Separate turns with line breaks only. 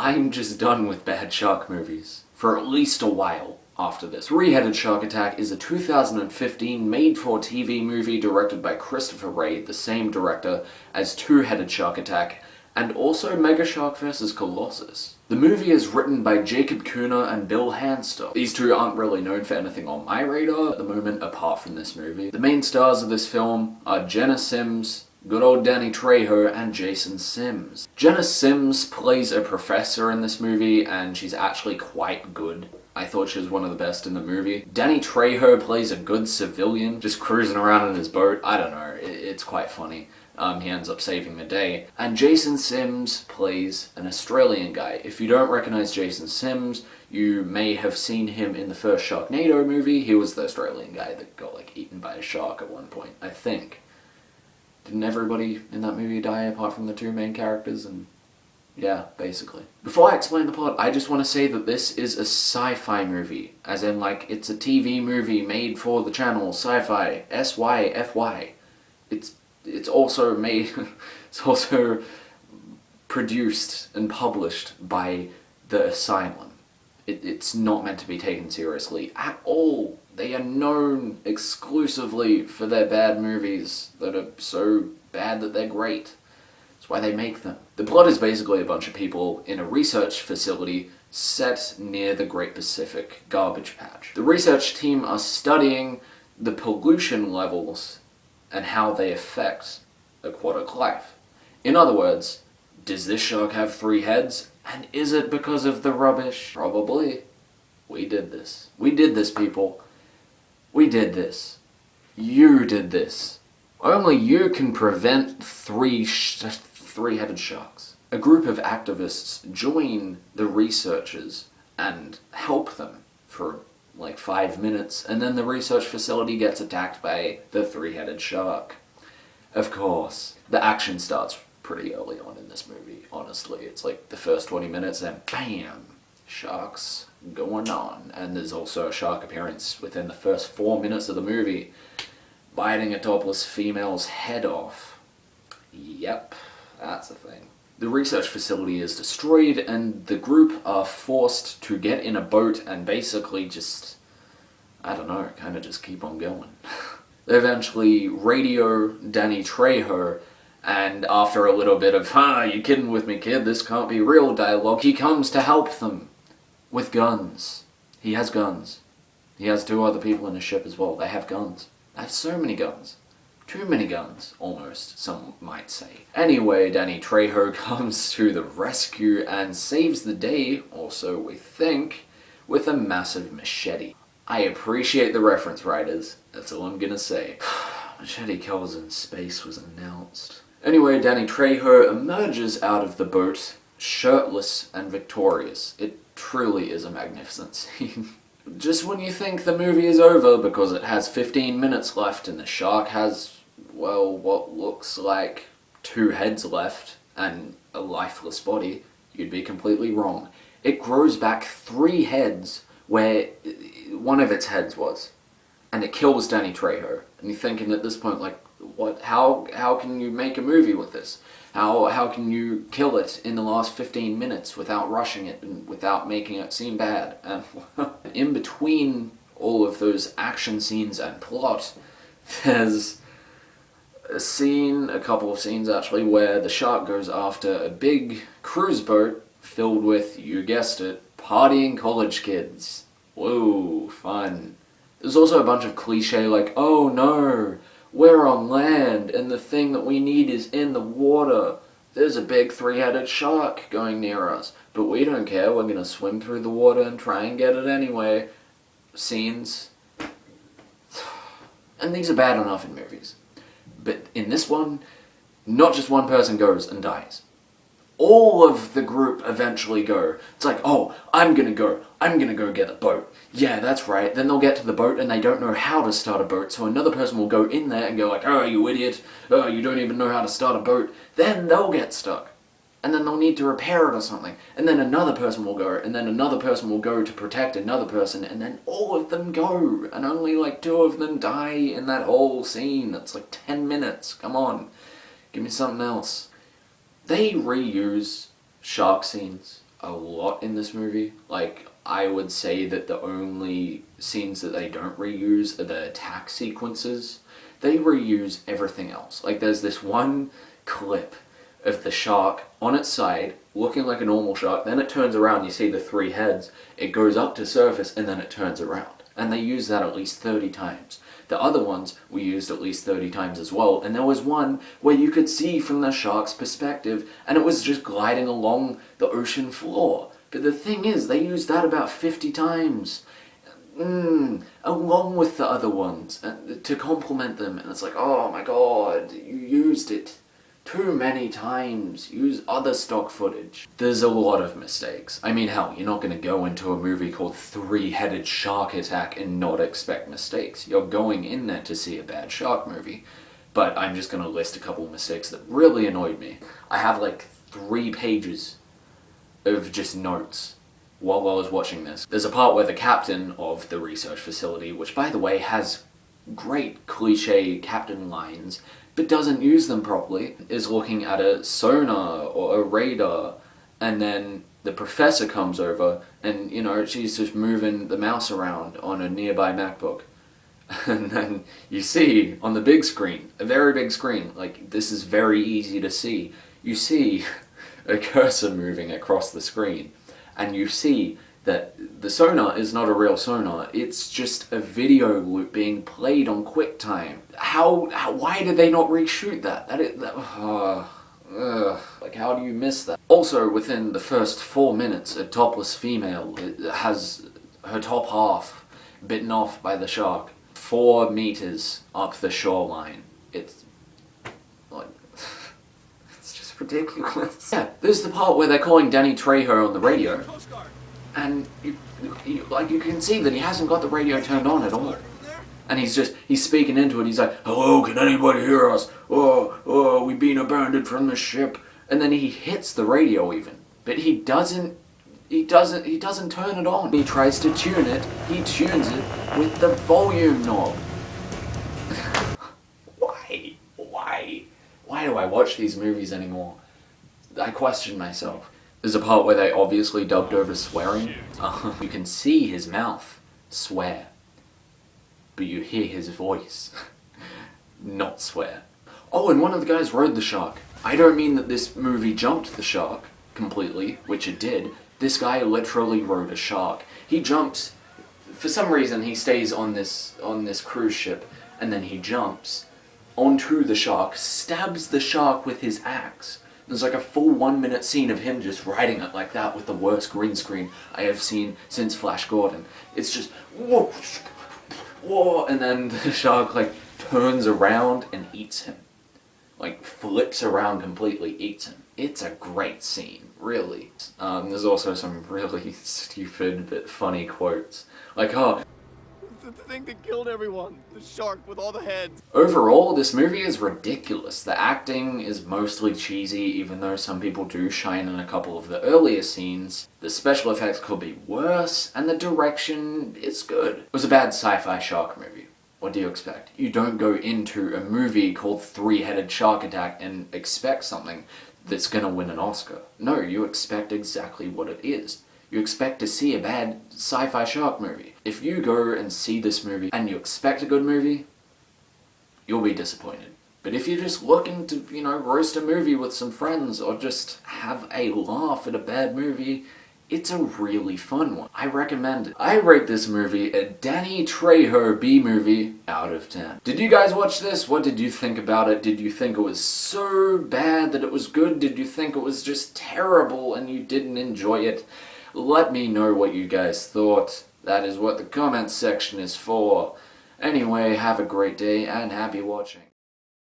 I'm just done with bad shark movies. For at least a while after this. Three-Headed Shark Attack is a 2015 made-for-TV movie directed by Christopher Ray, the same director as Two-Headed Shark Attack, and also Mega Shark vs. Colossus. The movie is written by Jacob Kuna and Bill Hanster. These two aren't really known for anything on my radar at the moment, apart from this movie. The main stars of this film are Jenna Sims, good old Danny Trejo, and Jaason Sims. Jenna Sims plays a professor in this movie, and she's actually quite good. I thought she was one of the best in the movie. Danny Trejo plays a good civilian, just cruising around in his boat. I don't know, it's quite funny. He ends up saving the day. And Jaason Sims plays an Australian guy. If you don't recognize Jaason Sims, you may have seen him in the first Sharknado movie. He was the Australian guy that got, like, eaten by a shark at one point, I think. Didn't everybody in that movie die apart from the two main characters? And yeah, basically. Before I explain the plot, I just want to say that this is a sci-fi movie. As in, like, it's a TV movie made for the channel Sci-Fi, S-Y-F-Y. It's also made, it's also produced and published by The Asylum. It's not meant to be taken seriously at all. They are known exclusively for their bad movies that are so bad that they're great. That's why they make them. The plot is basically a bunch of people in a research facility set near the Great Pacific Garbage Patch. The research team are studying the pollution levels and how they affect aquatic life. In other words, does this shark have 3 heads? And is it because of the rubbish? Probably. We did this. We did this, people. We did this. You did this. Only you can prevent three-headed sharks. A group of activists join the researchers and help them for like 5 minutes, and then the research facility gets attacked by the 3-headed shark. Of course. The action starts pretty early on in this movie, honestly. It's like the first 20 minutes and BAM! Sharks going on. And there's also a shark appearance within the first 4 minutes of the movie, biting a topless female's head off. Yep, that's a thing. The research facility is destroyed, and the group are forced to get in a boat and basically just, I don't know, kind of just keep on going. They eventually radio Danny Trejo, and after a little bit of, you kidding with me, kid, this can't be real dialogue, he comes to help them with guns. He has guns. He has 2 other people in his ship as well. They have guns. They have so many guns. Too many guns, almost, some might say. Anyway, Danny Trejo comes to the rescue and saves the day, or so we think, with a massive machete. I appreciate the reference, writers. That's all I'm gonna say. Machete kills in space was announced. Anyway, Danny Trejo emerges out of the boat, shirtless and victorious. It truly is a magnificent scene. Just when you think the movie is over, because it has 15 minutes left and the shark has, well, what looks like 2 heads left and a lifeless body, you'd be completely wrong. It grows back 3 heads where one of its heads was, and it kills Danny Trejo. And you're thinking at this point, like, what? How can you make a movie with this? How can you kill it in the last 15 minutes without rushing it and without making it seem bad? And in between all of those action scenes and plot, there's a couple of scenes actually, where the shark goes after a big cruise boat filled with, you guessed it, partying college kids. Whoa, fun. There's also a bunch of cliche like, oh no, we're on land, and the thing that we need is in the water. There's a big 3-headed shark going near us, but we don't care, we're gonna swim through the water and try and get it anyway. Scenes. And these are bad enough in movies. But in this one, not just one person goes and dies. All of the group eventually go. It's like, oh, I'm gonna go get the boat. Yeah, that's right. Then they'll get to the boat and they don't know how to start a boat, so another person will go in there and go like, oh, you idiot, oh, you don't even know how to start a boat. Then they'll get stuck. And then they'll need to repair it or something. And then another person will go, and then another person will go to protect another person, and then all of them go. And only like 2 of them die in that whole scene. It's like 10 minutes. Come on. Give me something else. They reuse shark scenes a lot in this movie. Like, I would say that the only scenes that they don't reuse are the attack sequences. They reuse everything else. Like, there's this one clip of the shark on its side, looking like a normal shark, then it turns around, you see the three heads, it goes up to surface, and then it turns around. And they use that at least 30 times. The other ones we used at least 30 times as well, and there was one where you could see from the shark's perspective, and it was just gliding along the ocean floor. But the thing is, they used that about 50 times. Along with the other ones, to complement them, and it's like, oh my god, you used it too many times. Use other stock footage. There's a lot of mistakes. I mean, hell, you're not gonna go into a movie called Three-Headed Shark Attack and not expect mistakes. You're going in there to see a bad shark movie. But I'm just gonna list a couple of mistakes that really annoyed me. I have like 3 pages of just notes while I was watching this. There's a part where the captain of the research facility, which by the way has great cliche captain lines, but doesn't use them properly, is looking at a sonar or a radar, and then the professor comes over and, you know, she's just moving the mouse around on a nearby MacBook. And then you see on the big screen, a very big screen, like this is very easy to see, you see a cursor moving across the screen, and you see that the sonar is not a real sonar, it's just a video loop being played on QuickTime. Why did they not reshoot that? Like, how do you miss that? Also, within the first 4 minutes, a topless female has her top half bitten off by the shark 4 meters up the shoreline. It's like, it's just ridiculous. Yeah, there's the part where they're calling Danny Trejo on the radio. And you can see that he hasn't got the radio turned on at all. And he's speaking into it, he's like, hello, can anybody hear us? Oh, we've been abandoned from the ship. And then he hits the radio even. But he doesn't turn it on. He tries to tune it, he tunes it with the volume knob. Why do I watch these movies anymore? I question myself. There's a part where they obviously dubbed over swearing. You can see his mouth swear, but you hear his voice not swear. Oh, and one of the guys rode the shark. I don't mean that this movie jumped the shark completely, which it did. This guy literally rode a shark. He jumps, for some reason he stays on this cruise ship, and then he jumps onto the shark, stabs the shark with his axe. There's like a full 1 minute scene of him just riding it like that with the worst green screen I have seen since Flash Gordon. It's just whoa, whoa, and then the shark like turns around and eats him. Like flips around completely, eats him. It's a great scene, really. There's also some really stupid but funny quotes. Like, oh,
the thing that killed everyone. The shark with all the heads.
Overall, this movie is ridiculous. The acting is mostly cheesy, even though some people do shine in a couple of the earlier scenes. The special effects could be worse, and the direction is good. It was a bad sci-fi shark movie. What do you expect? You don't go into a movie called Three-Headed Shark Attack and expect something that's gonna win an Oscar. No, you expect exactly what it is. You expect to see a bad sci-fi shark movie. If you go and see this movie and you expect a good movie, you'll be disappointed. But if you're just looking to, you know, roast a movie with some friends or just have a laugh at a bad movie, it's a really fun one. I recommend it. I rate this movie a Danny Trejo B-movie out of 10. Did you guys watch this? What did you think about it? Did you think it was so bad that it was good? Did you think it was just terrible and you didn't enjoy it? Let me know what you guys thought. That is what the comments section is for. Anyway, have a great day and happy watching.